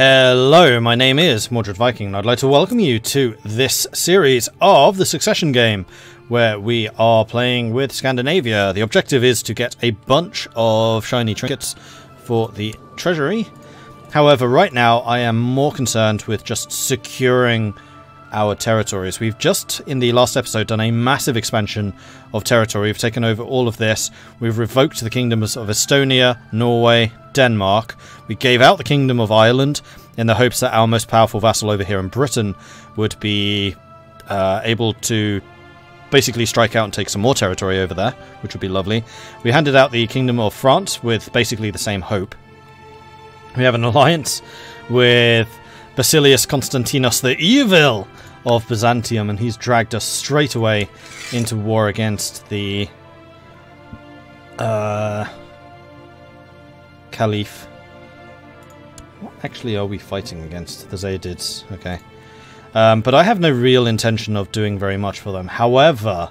Hello, my name is Mordred Viking, and I'd like to welcome you to this series of the Succession game, where we are playing with Scandinavia. The objective is to get a bunch of shiny trinkets for the treasury. However, right now I am more concerned with just securing our territories. We've just, in the last episode, done a massive expansion of territory. We've taken over all of this. We've revoked the kingdoms of Estonia, Norway, Denmark. We gave out the Kingdom of Ireland in the hopes that our most powerful vassal over here in Britain would be able to basically strike out and take some more territory over there, which would be lovely. We handed out the Kingdom of France with basically the same hope. We have an alliance with Basilius Constantinos the Evil of Byzantium, and he's dragged us straight away into war against the Caliph. What actually are we fighting against? The Zaydids. Okay. But I have no real intention of doing very much for them. However,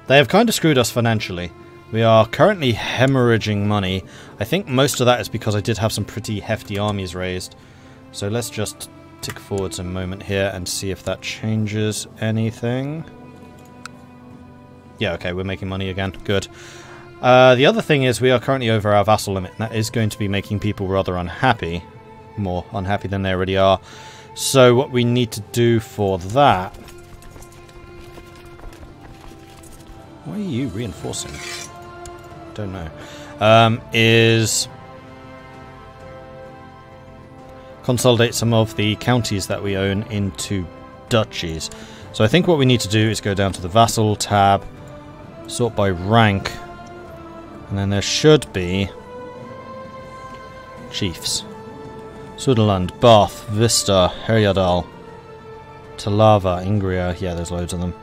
they have kind of screwed us financially. We are currently hemorrhaging money. I think most of that is because I did have some pretty hefty armies raised. So let's just tick forwards a moment here and see if that changes anything. Yeah, okay, we're making money again. Good. The other thing is we are currently over our vassal limit, and that is going to be making people rather unhappy. More unhappy than they already are. So what we need to do for that... Why are you reinforcing? Don't know. Is consolidate some of the counties that we own into duchies. So I think what we need to do is go down to the vassal tab, sort by rank, and then there should be chiefs. Suderland, Bath, Vista, Herjadal, Talava, Ingria. Yeah, there's loads of them.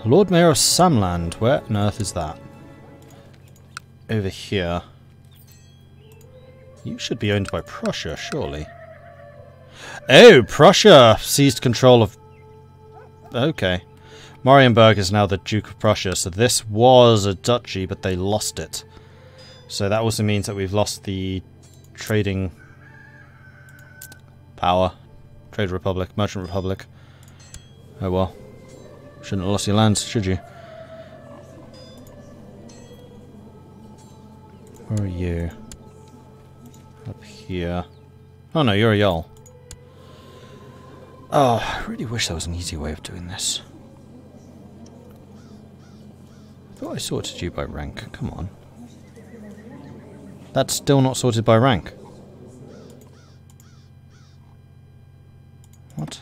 Lord Mayor of Samland. Where on earth is that? Over here. You should be owned by Prussia, surely. Oh, Prussia seized control of... Okay. Marienburg is now the Duke of Prussia, so this was a duchy, but they lost it. So that also means that we've lost the trading power. Trade Republic, Merchant Republic. Oh well. Shouldn't have lost your lands, should you? Where are you? Up here. Oh no, you're a Jarl. Oh, I really wish there was an easy way of doing this. I thought I sorted you by rank. Come on. That's still not sorted by rank. What?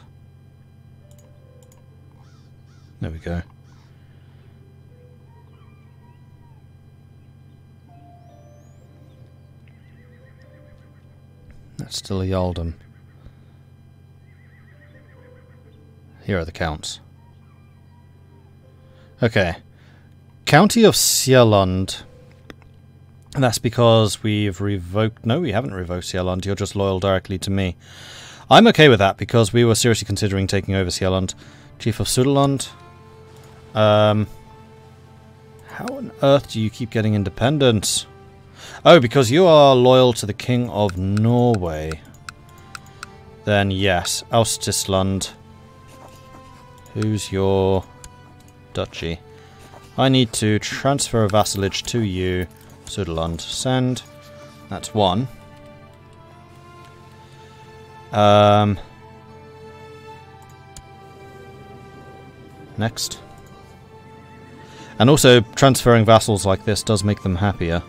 There we go. That's still a Jarldom. Here are the counts. Okay. County of Sjelland. That's because we've revoked... No, we haven't revoked Sjelland. You're just loyal directly to me. I'm okay with that because we were seriously considering taking over Sjelland. Chief of Suderland. How on earth do you keep getting independence? Oh, because you are loyal to the King of Norway. Then yes, Austisland. Who's your duchy? I need to transfer a vassalage to you. Suderland. Send. That's one. Next. And also, transferring vassals like this does make them happier.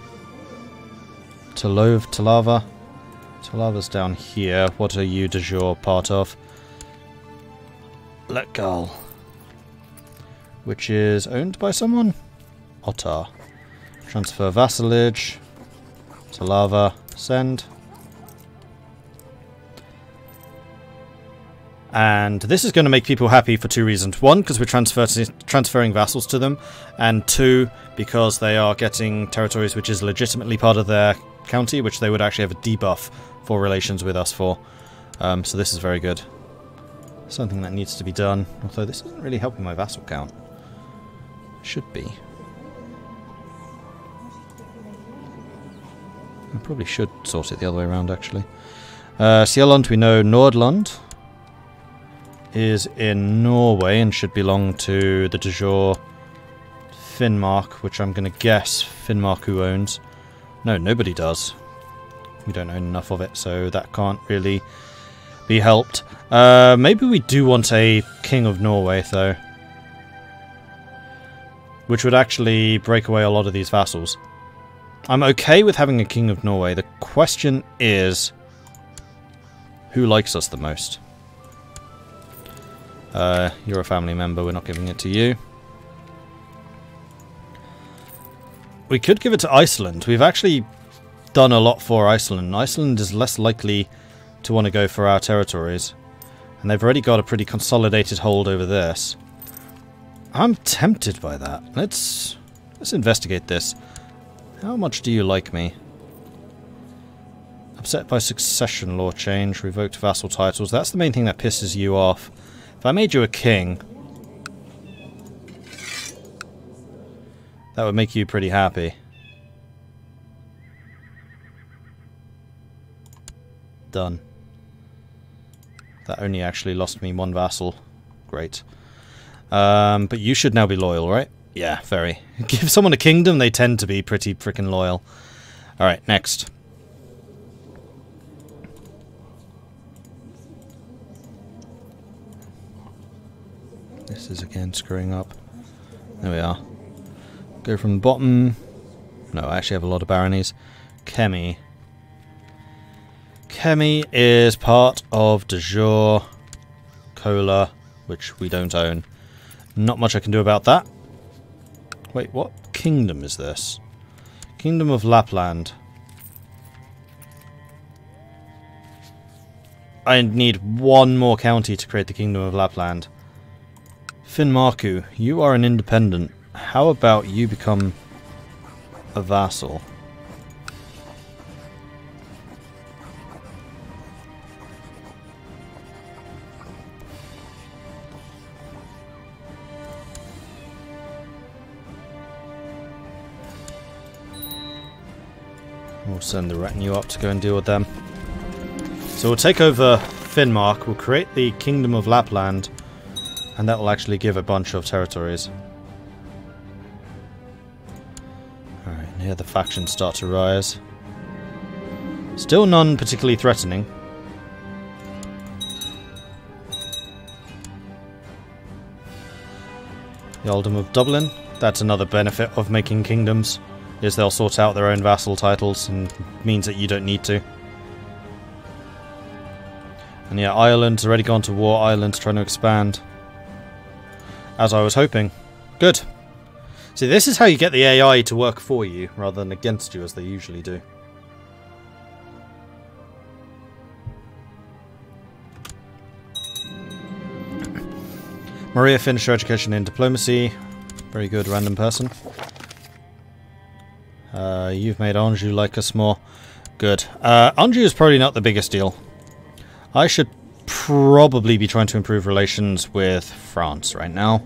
Talava. Talava's down here. What are you de jure part of? Letgal. Which is owned by someone? Ottar. Transfer vassalage. Talava. Send. And this is going to make people happy for two reasons. One, because we're transferring vassals to them. And two, because they are getting territories which is legitimately part of their county, which they would actually have a debuff for relations with us for. So this is very good. Something that needs to be done. Although this isn't really helping my vassal count. Should be. I probably should sort it the other way around, actually. Sjelland, we know Nordland is in Norway and should belong to the de jure Finnmark, which I'm going to guess Finnmark who owns. No, nobody does. We don't own enough of it, so that can't really be helped. Maybe we do want a King of Norway, though. Which would actually break away a lot of these vassals. I'm okay with having a King of Norway. The question is, who likes us the most? You're a family member, we're not giving it to you. We could give it to Iceland. We've actually done a lot for Iceland. Iceland is less likely to want to go for our territories. And they've already got a pretty consolidated hold over this. I'm tempted by that. Let's investigate this. How much do you like me? Upset by succession law change, revoked vassal titles. That's the main thing that pisses you off. If I made you a king, that would make you pretty happy. Done. That only actually lost me one vassal. Great. But you should now be loyal, right? Yeah, very. Give someone a kingdom, they tend to be pretty frickin' loyal. Alright, next. This is again screwing up. There we are. Go from the bottom. No, I actually have a lot of baronies. Kemi. Kemi is part of de jure Kola, which we don't own. Not much I can do about that. Wait, what kingdom is this? Kingdom of Lapland. I need one more county to create the Kingdom of Lapland. Finnmarku, you are an independent. How about you become a vassal? We'll send the retinue up to go and deal with them. So we'll take over Finnmark, we'll create the Kingdom of Lapland, and that will actually give a bunch of territories. Alright, here the factions start to rise. Still none particularly threatening. The Earldom of Dublin, that's another benefit of making kingdoms, is they'll sort out their own vassal titles and means that you don't need to. And yeah, Ireland's already gone to war. Ireland's trying to expand. As I was hoping. Good. See, this is how you get the AI to work for you, rather than against you, as they usually do. Maria finished her education in diplomacy. Very good, random person. You've made Anjou like us more. Good. Anjou is probably not the biggest deal. I should probably be trying to improve relations with France right now.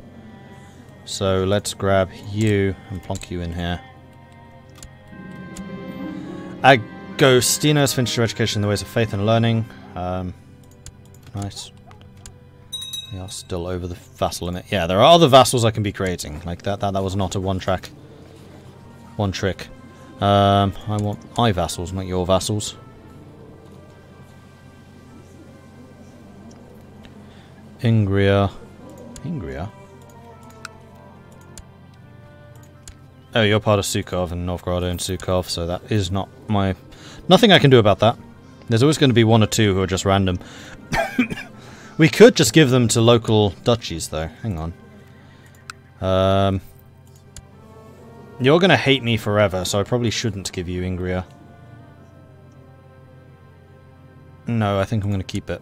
So let's grab you and plonk you in here. Agostina has finished her education in the ways of faith and learning. Nice. We are still over the vassal limit. Yeah, there are other vassals I can be creating. Like that was not a one trick. I want my vassals, not your vassals. Ingria. Oh, you're part of Sukhov, and Novgorod owns Sukhov, so that is not my... Nothing I can do about that. There's always going to be one or two who are just random. We could just give them to local duchies, though. Hang on. You're going to hate me forever, so I probably shouldn't give you Ingria. No, I think I'm going to keep it.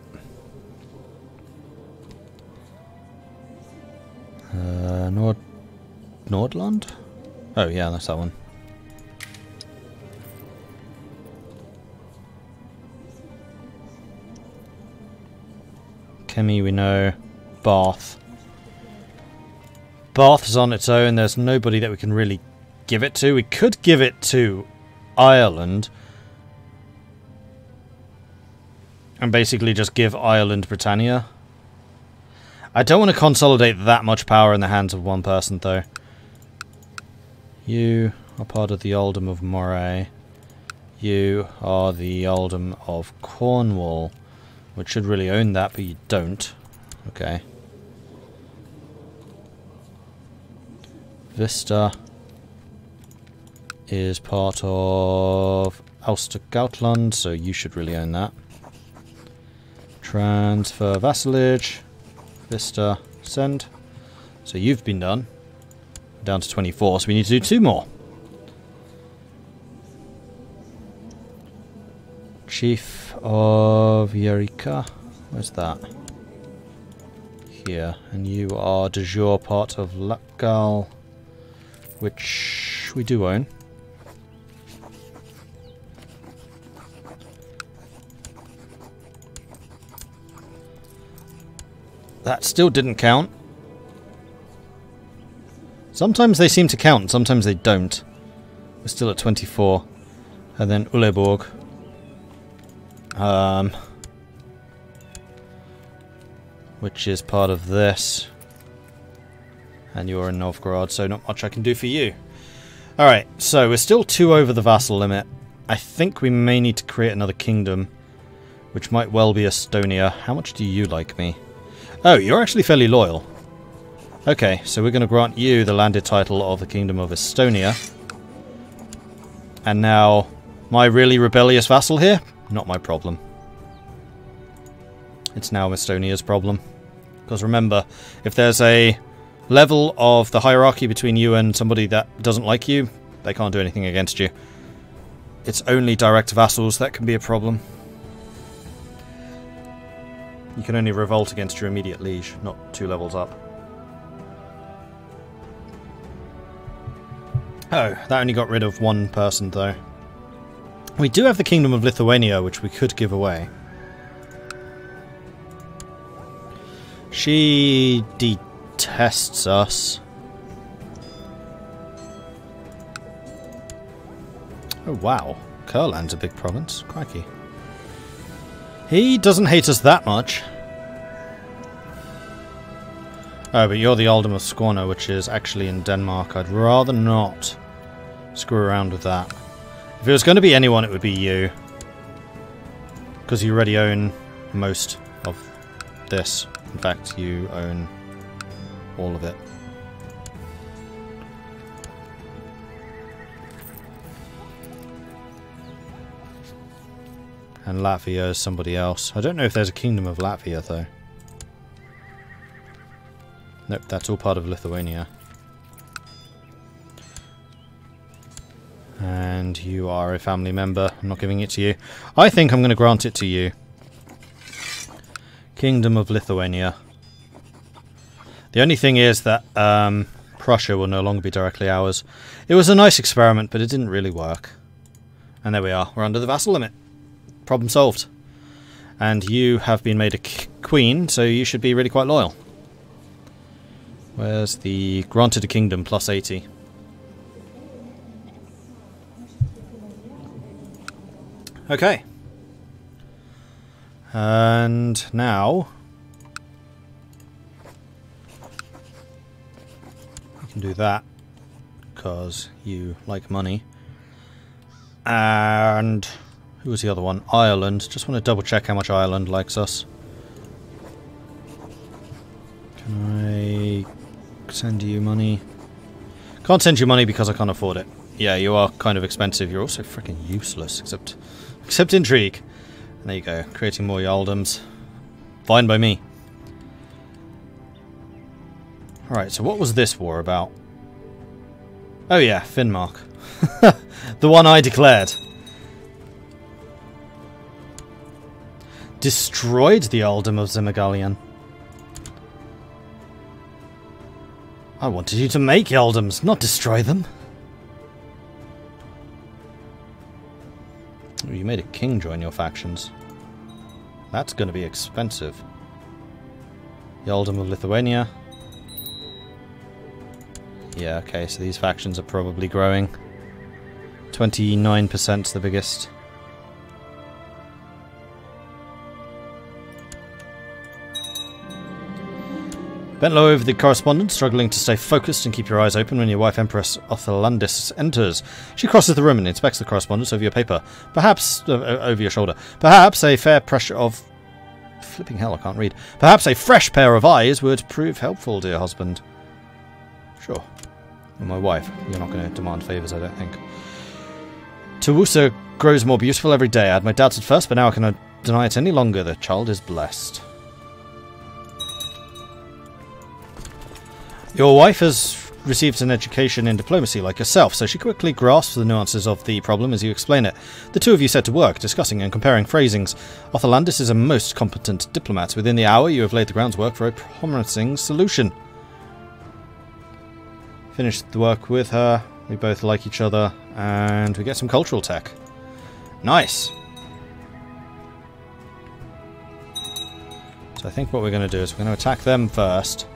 Nordland? Oh yeah, that's that one. Kemi we know. Bath. Bath's on its own, there's nobody that we can really give it to. We could give it to Ireland, And basically just give Ireland Britannia. I don't want to consolidate that much power in the hands of one person, though. You are part of the Earldom of Moray. You are the Earldom of Cornwall, which should really own that, but you don't. Okay. Vista is part of Ulster Gautland, so you should really own that. Transfer vassalage. Vista, send. So you've been done. Down to 24, so we need to do 2 more. Chief of Yerika. Where's that? Here. And you are de jure part of Lapgal, which we do own. That still didn't count. Sometimes they seem to count, sometimes they don't. We're still at 24. And then Uleborg. Which is part of this. And you're in Novgorod, so not much I can do for you. Alright, so we're still 2 over the vassal limit. I think we may need to create another kingdom, which might well be Estonia. How much do you like me? Oh, you're actually fairly loyal. Okay, so we're going to grant you the landed title of the Kingdom of Estonia. And now, my really rebellious vassal here? Not my problem. It's now Estonia's problem. Because remember, if there's a level of the hierarchy between you and somebody that doesn't like you, they can't do anything against you. It's only direct vassals that can be a problem. You can only revolt against your immediate liege, not 2 levels up. Oh, that only got rid of 1 person, though. We do have the Kingdom of Lithuania, which we could give away. She detests us. Oh, wow. Kurland's a big province. Crikey. He doesn't hate us that much. Oh, but you're the Earldom of Skåne, which is actually in Denmark. I'd rather not screw around with that. If it was going to be anyone, it would be you. Because you already own most of this. In fact, you own all of it. And Latvia is somebody else. I don't know if there's a Kingdom of Latvia, though. Nope, that's all part of Lithuania. And you are a family member. I'm not giving it to you. I think I'm going to grant it to you. Kingdom of Lithuania. The only thing is that Prussia will no longer be directly ours. It was a nice experiment, but it didn't really work. And there we are. We're under the vassal limit. Problem solved. And you have been made a queen, so you should be really quite loyal. Where's the granted a kingdom plus 80? Okay. And now you can do that because you like money. And who was the other one? Ireland. Just want to double check how much Ireland likes us. Can I send you money? Can't send you money because I can't afford it. Yeah, you are kind of expensive. You're also freaking useless, except intrigue. And there you go, creating more Jarldoms. Fine by me. Alright, so what was this war about? Oh yeah, Finnmark. The one I declared. Destroyed the Earldom of Zemagalian. I wanted you to make Earldoms, not destroy them. Oh, you made a king join your factions. That's going to be expensive. The Earldom of Lithuania. Yeah, okay, so these factions are probably growing. 29% the biggest. Bent low over the correspondence, struggling to stay focused and keep your eyes open when your wife Empress Otholandis enters. She crosses the room and inspects the correspondence over your paper. Perhaps... over your shoulder. Perhaps a fair pressure of... Flipping hell, I can't read. Perhaps a fresh pair of eyes would prove helpful, dear husband. Sure. You're my wife. You're not going to demand favours, I don't think. Tawusa grows more beautiful every day. I had my doubts at first, but now I cannot deny it any longer. The child is blessed. Your wife has received an education in diplomacy like yourself, so she quickly grasps the nuances of the problem as you explain it. The two of you set to work, discussing and comparing phrasings. Otholandis is a most competent diplomat. Within the hour, you have laid the groundwork for a promising solution. Finished the work with her. We both like each other, and we get some cultural tech. Nice! So I think what we're going to do is we're going to attack them first.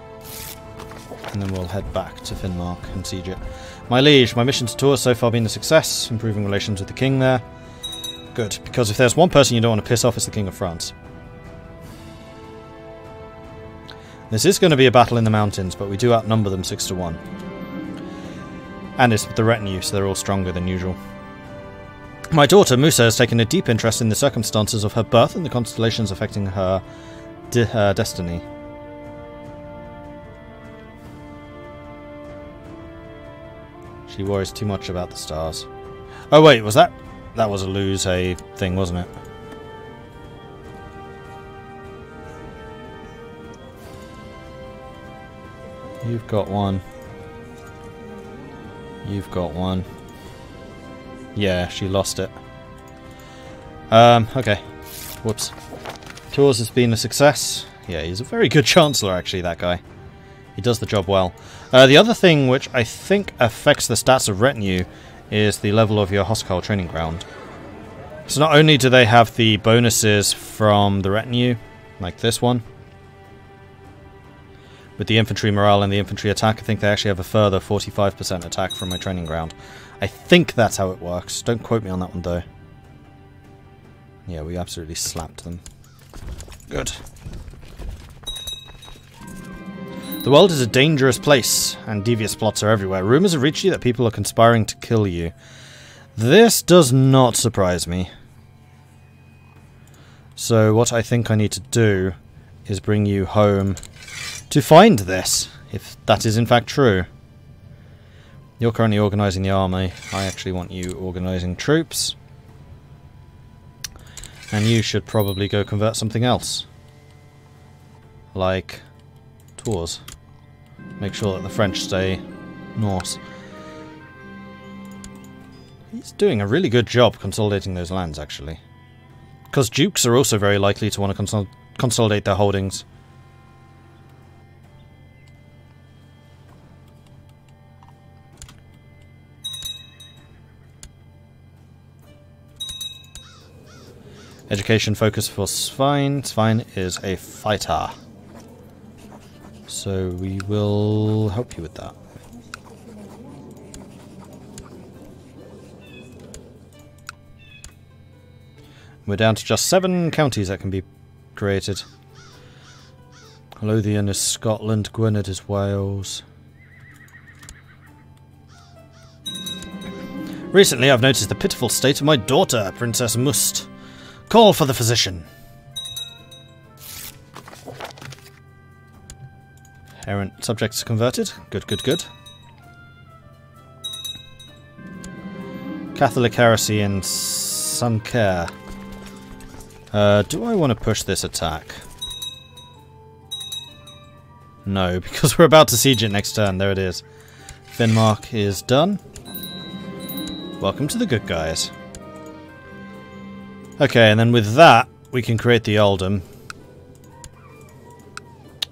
And then we'll head back to Finnmark and siege it. My liege, my mission to Tours has so far been a success, improving relations with the king there. Good, because if there's one person you don't want to piss off, it's the King of France. This is going to be a battle in the mountains, but we do outnumber them 6-1. And it's with the retinue, so they're all stronger than usual. My daughter, Musa, has taken a deep interest in the circumstances of her birth and the constellations affecting her destiny. She worries too much about the stars. Oh wait, was that... That was a lose a thing, wasn't it? You've got one. You've got one. Yeah, she lost it. Okay. Whoops. Tours has been a success. Yeah, he's a very good Chancellor, actually, that guy. He does the job well. The other thing which I think affects the stats of retinue is the level of your hostile training ground. So not only do they have the bonuses from the retinue, like this one, with the infantry morale and the infantry attack, I think they actually have a further 45% attack from my training ground. I think that's how it works. Don't quote me on that one though. Yeah, we absolutely slapped them. Good. The world is a dangerous place, and devious plots are everywhere. Rumours have reached you that people are conspiring to kill you. This does not surprise me. So what I think I need to do is bring you home to find this, if that is in fact true. You're currently organising the army. I actually want you organising troops. And you should probably go convert something else. Like... Tours. Make sure that the French stay Norse. He's doing a really good job consolidating those lands, actually. Because dukes are also very likely to want to consolidate their holdings. Education focus for Svein. Svein is a fighter. So we will help you with that. We're down to just 7 counties that can be created. Lothian is Scotland, Gwynedd is Wales. Recently I've noticed the pitiful state of my daughter, Princess Must. Call for the physician. Errant subjects converted. Good, good, good. Catholic heresy in Sancerre. Do I want to push this attack? No, because we're about to siege it next turn. There it is. Finnmark is done. Welcome to the good guys. Okay, and then with that, we can create the earldom.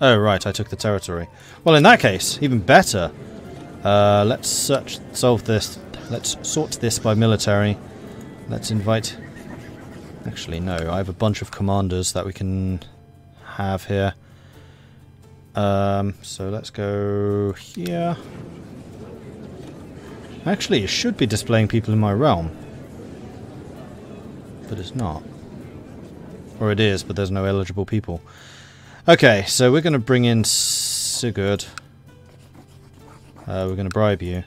Oh, right, I took the territory. Well, in that case, even better. Let's solve this. Let's sort this by military. Let's invite... Actually, no, I have a bunch of commanders that we can have here. So let's go here. Actually, it should be displaying people in my realm. But it's not. Or it is, but there's no eligible people. Okay, so we're going to bring in Sigurd. We're going to bribe you.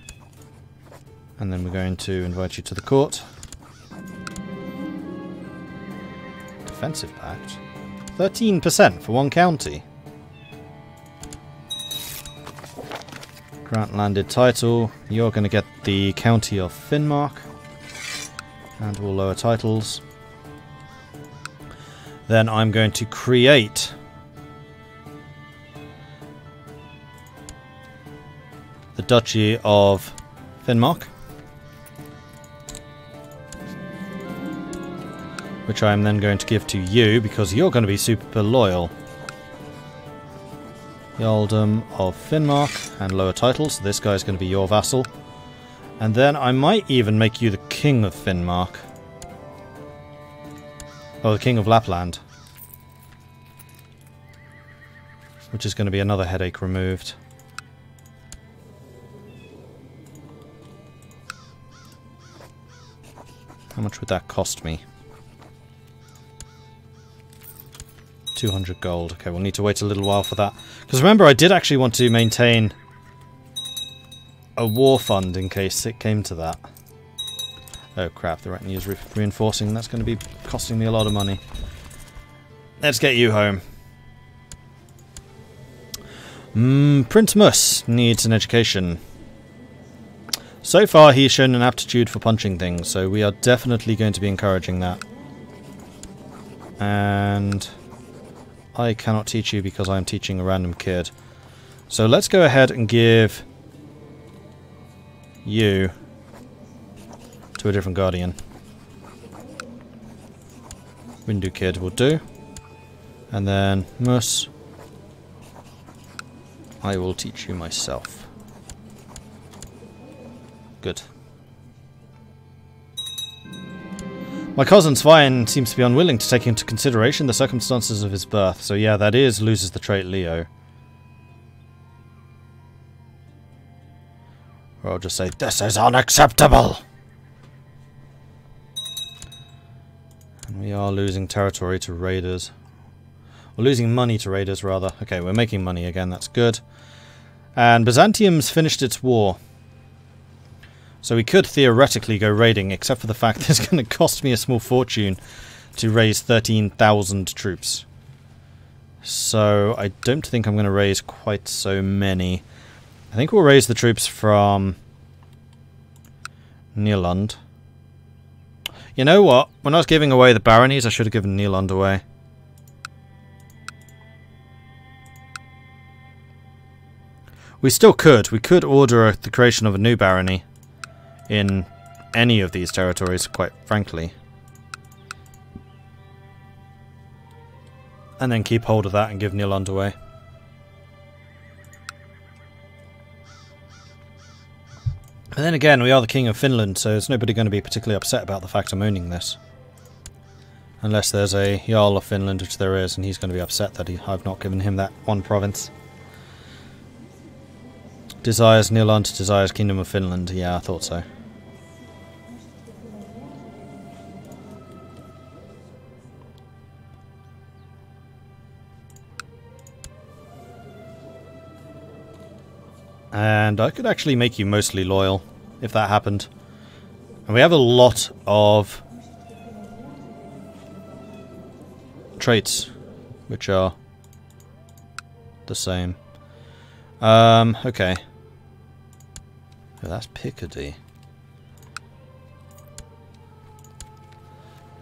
And then we're going to invite you to the court. Defensive pact. 13% for one county. Grant landed title. You're going to get the county of Finnmark. And all lower titles. Then I'm going to create the Duchy of Finnmark, which I am then going to give to you because you're going to be super loyal. The Earldom of Finnmark and lower titles, so this guy's going to be your vassal. And then I might even make you the King of Finnmark. Oh, the King of Lapland. Which is going to be another headache removed. How much would that cost me? 200 gold. Okay, we'll need to wait a little while for that. Because remember, I did actually want to maintain a war fund in case it came to that. Oh crap, the retinue is reinforcing. That's going to be costing me a lot of money. Let's get you home. Prince Mus needs an education. So far he's shown an aptitude for punching things, so we are definitely going to be encouraging that. And I cannot teach you because I'm teaching a random kid. So let's go ahead and give you to a different guardian. Windu kid will do. And then Mus, I will teach you myself. Good. My cousin Svein seems to be unwilling to take into consideration the circumstances of his birth, so yeah, that loses the trait Leo. Or I'll just say, this is unacceptable! And we are losing territory to raiders. We're losing money to raiders, rather. Okay, we're making money again, that's good. And Byzantium's finished its war. So we could theoretically go raiding, except for the fact that it's going to cost me a small fortune to raise 13,000 troops. So I don't think I'm going to raise quite so many. I think we'll raise the troops from Neerland. You know what? When I was giving away the baronies, I should have given Neerland away. We still could. We could order the creation of a new barony in any of these territories, quite frankly. And then keep hold of that and give Neerland away. And then again, we are the King of Finland, so there's nobody going to be particularly upset about the fact I'm owning this. Unless there's a Jarl of Finland, which there is, and he's going to be upset that I've not given him that one province. Desires Neerland, desires Kingdom of Finland. Yeah, I thought so. And I could actually make you mostly loyal, if that happened. And we have a lot of traits, which are the same. Okay. Oh, that's Picardy.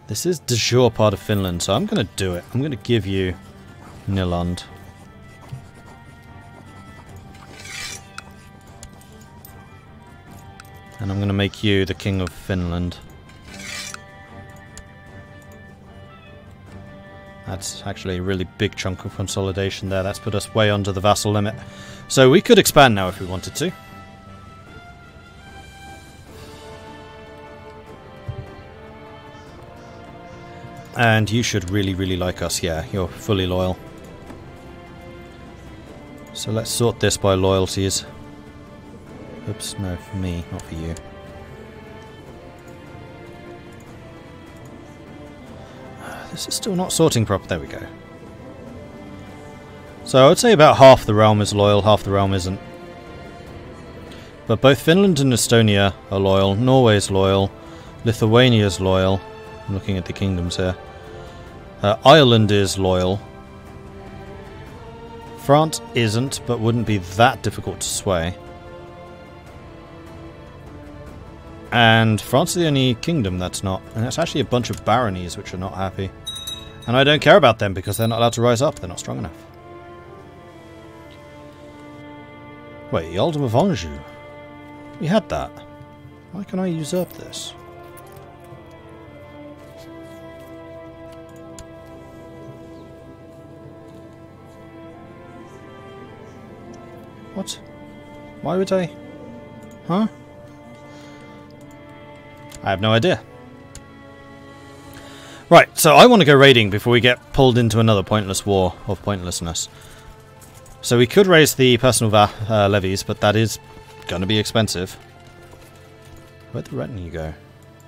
This is de jure part of Finland, so I'm going to do it. I'm going to give you Neerland. And I'm going to make you the King of Finland. That's actually a really big chunk of consolidation there. That's put us way under the vassal limit. So we could expand now if we wanted to. And you should really, really like us. Yeah, you're fully loyal. So let's sort this by loyalties. Oops, no, for me, not for you. This is still not sorting properly. There we go. So I would say about half the realm is loyal, half the realm isn't. But both Finland and Estonia are loyal, Norway's loyal, Lithuania's loyal. I'm looking at the kingdoms here. Ireland is loyal. France isn't, but wouldn't be that difficult to sway. And France is the only kingdom that's not. And it's actually a bunch of baronies which are not happy. And I don't care about them because they're not allowed to rise up. They're not strong enough. Wait, Ealdom of Anjou. We had that. Why can I usurp this? What? Why would I? Huh? I have no idea. Right, so I want to go raiding before we get pulled into another pointless war of pointlessness. So we could raise the personal levies, but that is going to be expensive. Where'd the retinue go?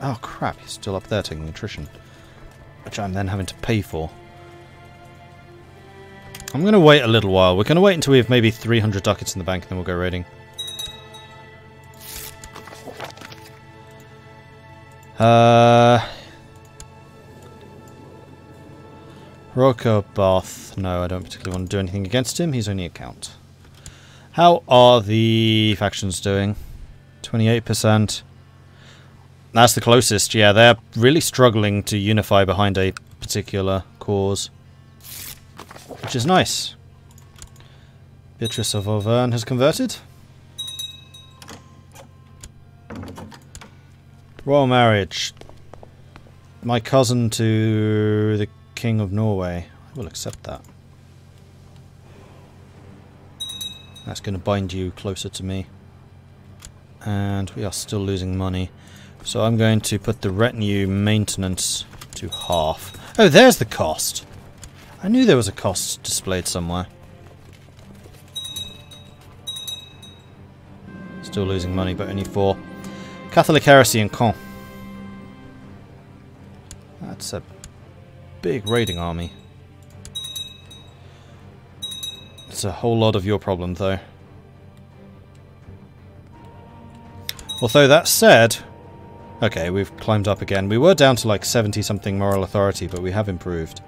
Oh crap, he's still up there taking attrition. Which I'm then having to pay for. I'm going to wait a little while. We're going to wait until we have maybe 300 ducats in the bank and then we'll go raiding. Rokobath. No, I don't particularly want to do anything against him. He's only a count. How are the factions doing? 28%. That's the closest. Yeah, they're really struggling to unify behind a particular cause. Which is nice. Beatrice of Auvergne has converted. Royal marriage. My cousin to the King of Norway. I will accept that. That's going to bind you closer to me. And we are still losing money. So I'm going to put the retinue maintenance to half. Oh, there's the cost. I knew there was a cost displayed somewhere. Still losing money, but only 4. Catholic heresy in Caen. That's a big raiding army. It's a whole lot of your problem, though. Although that said... Okay, we've climbed up again. We were down to like 70-something moral authority, but we have improved.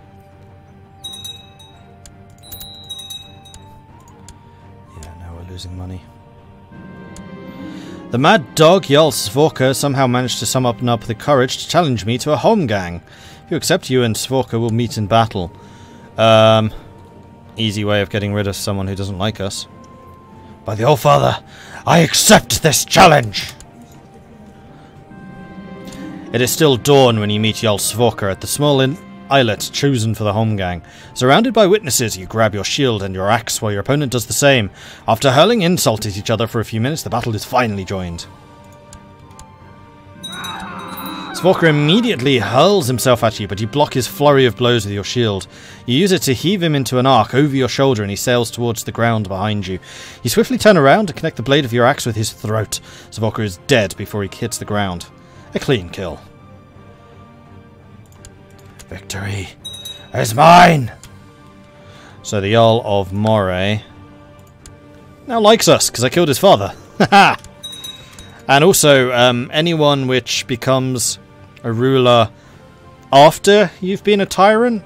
Yeah, now we're losing money. The mad dog Jarl Svorka somehow managed to summon up the courage to challenge me to a holmgang. If you accept, you and Svorka will meet in battle. Easy way of getting rid of someone who doesn't like us. By the All-Father, I accept this challenge! It is still dawn when you meet Jarl Svorka at the small islet chosen for the holmgang. Surrounded by witnesses, you grab your shield and your axe while your opponent does the same. After hurling insult at each other for a few minutes, the battle is finally joined. Svorka immediately hurls himself at you, but you block his flurry of blows with your shield. You use it to heave him into an arc over your shoulder and he sails towards the ground behind you. You swiftly turn around and connect the blade of your axe with his throat. Svorka is dead before he hits the ground. A clean kill. Victory is mine! So the Jarl of Moray now likes us, because I killed his father. Haha! And also, anyone which becomes a ruler after you've been a tyrant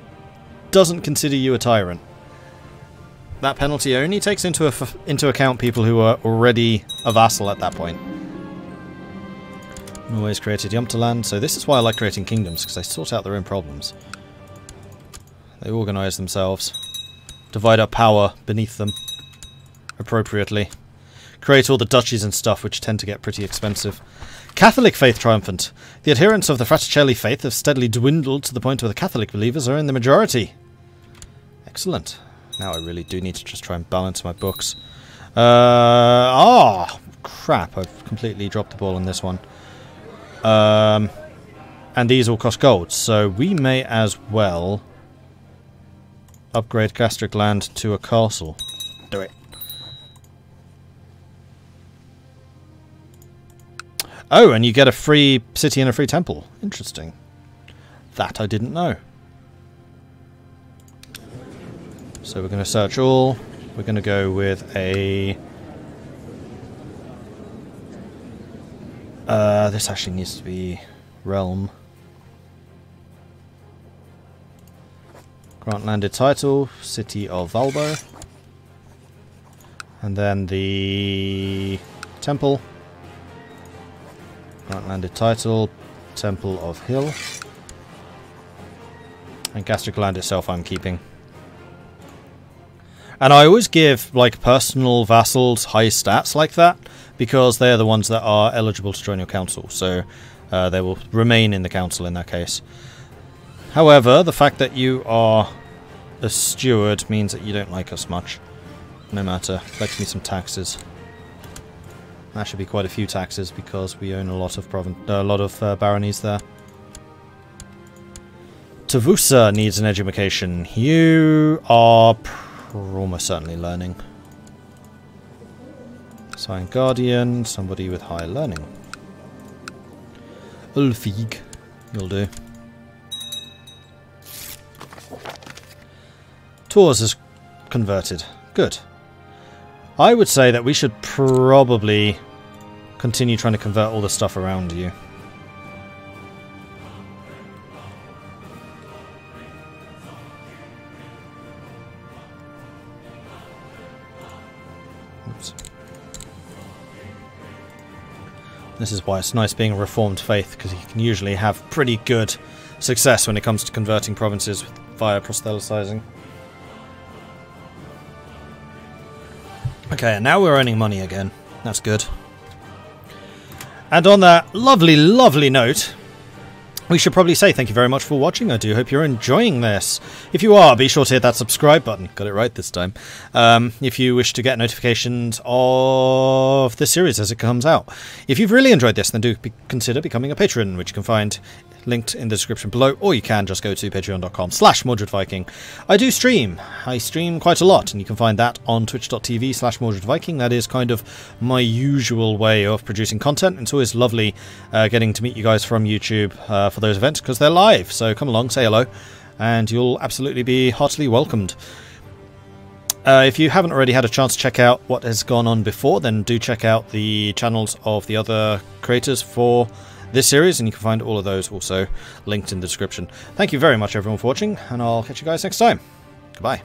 doesn't consider you a tyrant. That penalty only takes into account people who are already a vassal at that point. Always created Jomtland, so this is why I like creating kingdoms, because they sort out their own problems. They organise themselves, divide up power beneath them appropriately, create all the duchies and stuff, which tend to get pretty expensive. Catholic faith triumphant. The adherents of the Fraticelli faith have steadily dwindled to the point where the Catholic believers are in the majority. Excellent. Now I really do need to just try and balance my books. Crap, I've completely dropped the ball on this one. And these all cost gold, so we may as well upgrade Gastric Land to a castle. Do it. Oh, and you get a free city and a free temple. Interesting. That I didn't know. So we're going to search all. We're going to go with a... this actually needs to be realm. Grant landed title, City of Valbo. And then the temple. Grant landed title, Temple of Hill. And Gastric Land itself I'm keeping. And I always give like personal vassals high stats like that, because they're the ones that are eligible to join your council. So they will remain in the council in that case. However, the fact that you are a steward means that you don't like us much. No matter. Collect me some taxes. That should be quite a few taxes because we own a lot of baronies there. Tavusa needs an education. You are almost certainly learning. Sign Guardian, somebody with high learning. Ulfig, you'll do. Tours is converted. Good. I would say that we should probably continue trying to convert all the stuff around you. Oops. This is why it's nice being a reformed faith, because you can usually have pretty good success when it comes to converting provinces via proselytizing. Okay, and now we're earning money again. That's good. And on that lovely, lovely note, we should probably say thank you very much for watching. I do hope you're enjoying this. If you are, be sure to hit that subscribe button. Got it right this time. If you wish to get notifications of this series as it comes out. If you've really enjoyed this, then do consider becoming a patron, which you can find linked in the description below, or you can just go to patreon.com/MordredViking. I do stream. I stream quite a lot, and you can find that on twitch.tv/MordredViking. That is kind of my usual way of producing content. It's always lovely getting to meet you guys from YouTube for those events, because they're live. So come along, say hello, and you'll absolutely be heartily welcomed. If you haven't already had a chance to check out what has gone on before, then do check out the channels of the other creators for this series, and you can find all of those also linked in the description. Thank you very much everyone for watching, and I'll catch you guys next time. Goodbye.